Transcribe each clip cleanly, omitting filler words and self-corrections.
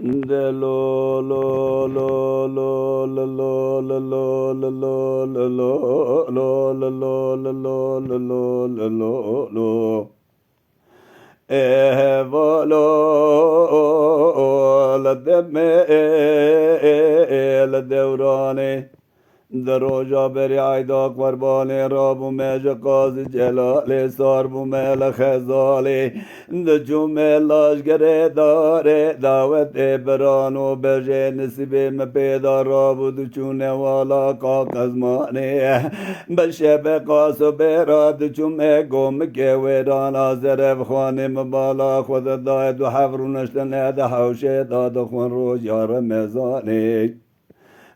de lo lo lo lo lo lo lo lo lo lo lo lo lo lo lo lo lo lo lo volo la deme la devrane دروجا بری عیدا قربانی را بومه جقاز جلالی سار بومه لخزالی دجومه لاشگره داره دعوت برانو بجه نسیبه مپیدا را بود چونه والا کاغذ مانی بشه بقاسو برا دجومه گم که ویران آزرف خانه مبالا خود داید و حفرونشتنه ده حوشه داد خون رو یار مزانی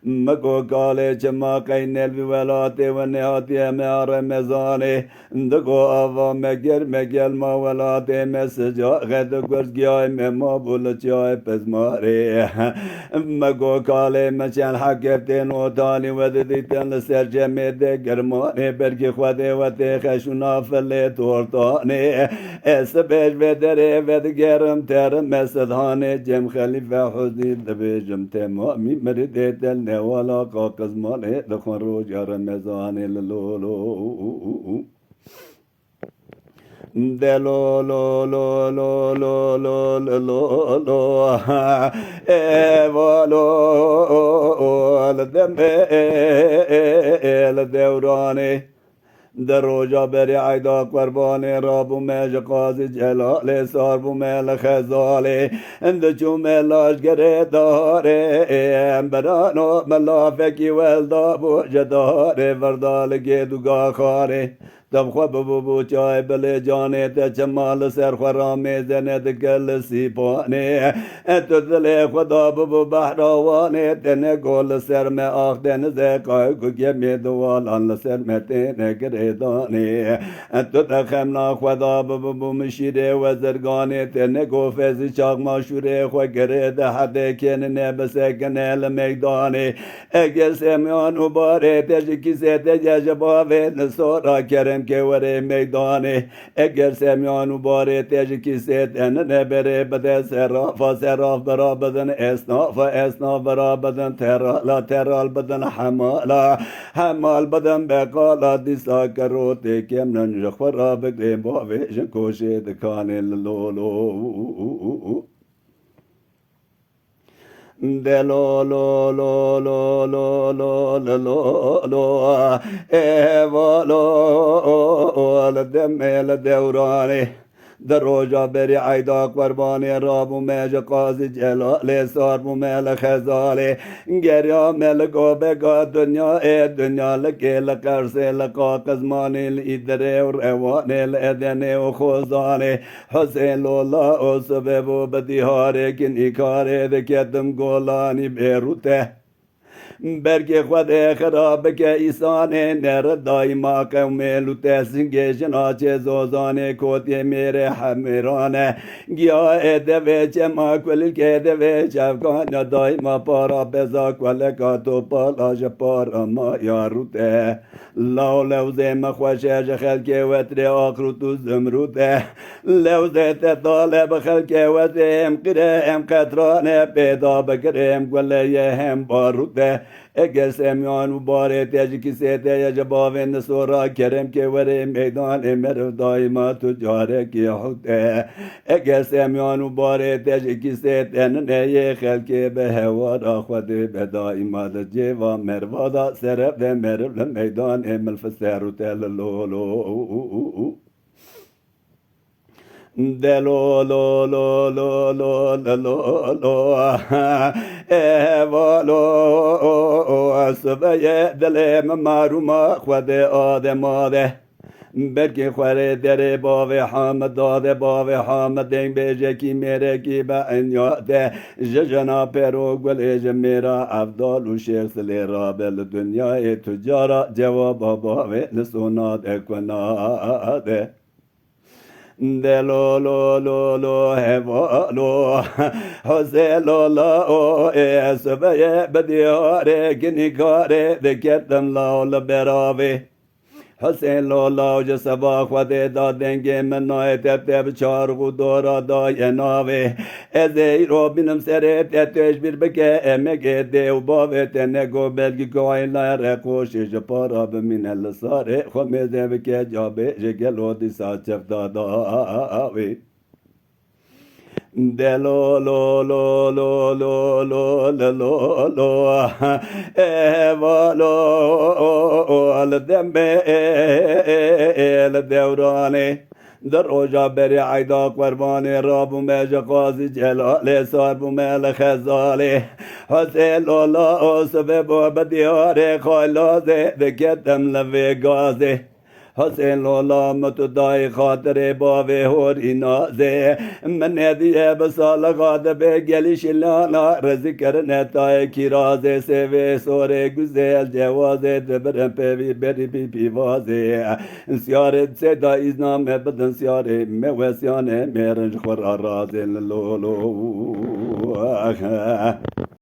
مکو کالے چما قینل بولاتے ونیاتی میار مزانے دکو آوا مگر مگل ما ولاتے میں سجا غد گرز گیائے میں مابول چائے پزمارے مکو کالے مچان حکرتے نو تانی وددیتن سر جمع دے گرمانے برکی خودے وتے خشونا فلے تورتانے ایس بیج بدرے ود گرم تر مسدانے جم خلیفہ حسنی دبیجم تمامی مردے تل ولا کاغذ ماله دخون رو جار مزانه لولو دلو لو لو لو لو لو لو لو والو الدم الدورانه دروجا بری عیدا قربانی را بومه جقاز جلالی سار بومه لخزالی اندچو ملاش گره داره برانو ملافکی ولدا بو جداره وردال گیدوگا خاره تب خواب بو چای بله جانه ته چمال سر خرامی زنه دگل سیپانه تو دل خدا بو بحراوانه تنه گل سر میں آخ دن زکای کو گمی دوالان سر میں تنه گریدانه تو تخمنا خدا بو مشیره وزرگانه تنه گو فیزی چاق ماشوره خو گرید حده کنه بسکنه لمیدانه اگر سمیان باره تجی کسی تجی باوه نسورا کرم که وره میدانه اگر سمیان باره تجی کسی تنه بره بده سراف برا بدن اسناف برا بدن ترال بدن حمال بدن بقالا دیسا کروتی کم ننج خورا بگریم باویشن کوشی دکانه لولو de lo lo lo lo lo lo lo lo lo lo la demme la deurane دروجا بری عیدا قربانی را بومه جقاز جلالی سار بومه لخزالی گریا ملگو بگا دنیا لکی لقرسی لقا قزمانی لیدره و روانی لعدنی و خوزانی حسین لولا او سببو بدیهاری کنی کاری دکتم گولانی بیروته برگ خود خراب که ایسانه نر دایما قومه لوته سنگه جناچه زوزانه کوتی میره حمیرانه گیاه دوه چما کل که دوه چفکان دایما پارا بزا کل کاتو پالاش پارا ما یاروته لاو لوزه مخوشه جخل که وطر آخرو تو زمروته لوزه تطالب خل که وطر ام قره ام قطرانه پیدا بکره ام گله هم باروته اگر سمیان و باره تیجی کسی تیجی باوین نسورا کرم که وره میدان مرو دایما تجاره کی حوته اگر سمیان و باره تیجی کسی تنه خلکی به هوارا خود به دایما جیوا مروادا سرف و مرو میدان امل فسرو تل لولو de lo lo lo lo lo lo lo lo سبیه دل مماروما خود آدماده برکی خوره در باوی حامد داده باوی حامد دین بیجه کی میره کی با انیاده جنا پیرو گل میرا افضال و شیخ سلی رابل دنیای تجارا جواب باوی نسوناد کناده de lo lo lo lo heva lo haze lo la o esbeye bediyare ginikare de ketten la la berave حسین لالا و سبا خود دادنگ من نای تب تب چار دورا دای ناوی از ای رو بینم سر تتش بیر بکه امگه دیو باوی تنگو بلگی کوین لار کوشش پارا بمین الساره خمیزه بکه جابه جگلو دی ساچف داداوی de lo lo lo lo lo lo lo lo lo eva lo al dembe el devrane در اوجا بری عیدا قربانی راب و میج قاضی جلاله صاحب و میل خزاله حسین لالا سبب و بدیاره خالازه دکتم لوی گازه حسین لالا متدای خاطر باوی هوری نازه من هدیه بسال غاد به گلیش لانا رزی کرنه تای کیرازه سوی سوره گزل جوازه دبرم پیوی بری پی پی وازه سیاره سیدا ایزنامه بدن سیاره موسیانه میرنج خور آرازه لولو